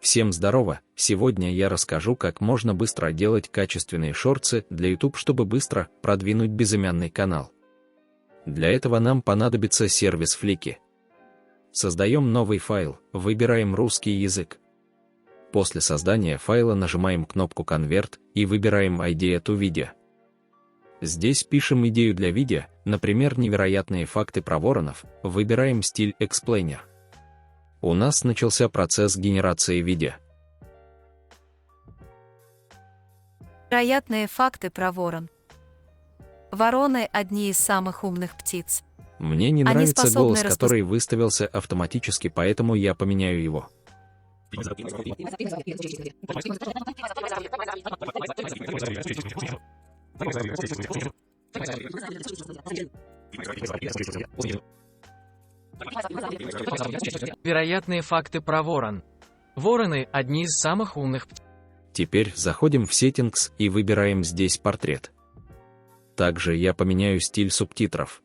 Всем здорово! Сегодня я расскажу, как можно быстро делать качественные шортсы для YouTube, чтобы быстро продвинуть безымянный канал. Для этого нам понадобится сервис Flicky. Создаем новый файл, выбираем русский язык. После создания файла нажимаем кнопку «Конверт» и выбираем ID to видео. Здесь пишем идею для видео, например, невероятные факты про воронов, выбираем стиль Explainer. У нас начался процесс генерации видео. Невероятные факты про ворон. Вороны – одни из самых умных птиц. Мне не нравится голос, который выставился автоматически, поэтому я поменяю его. Невероятные факты про ворон. Вороны – одни из самых умных птиц. Теперь заходим в Settings и выбираем здесь портрет. Также я поменяю стиль субтитров.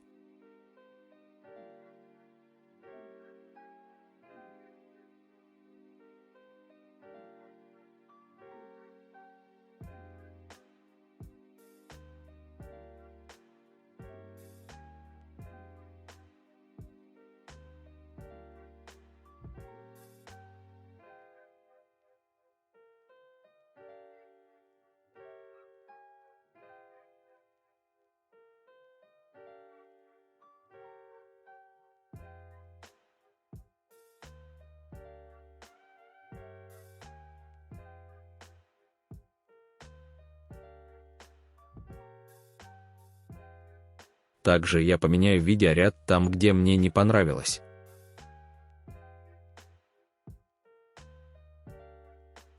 Также я поменяю видеоряд там, где мне не понравилось.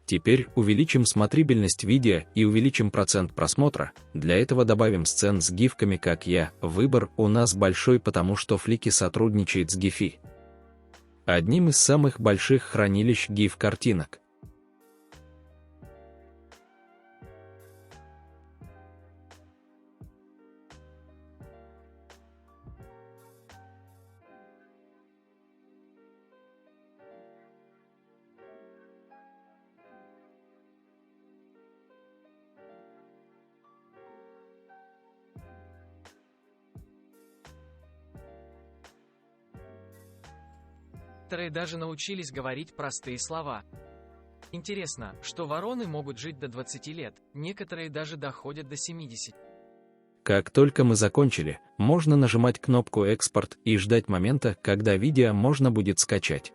Теперь увеличим смотрибельность видео и увеличим процент просмотра. Для этого добавим сцен с гифками, как я. Выбор у нас большой, потому что Flicky сотрудничает с Giphy, одним из самых больших хранилищ GIF-картинок. Некоторые даже научились говорить простые слова. Интересно, что вороны могут жить до 20 лет, некоторые даже доходят до 70. Как только мы закончили, можно нажимать кнопку «Экспорт» и ждать момента, когда видео можно будет скачать.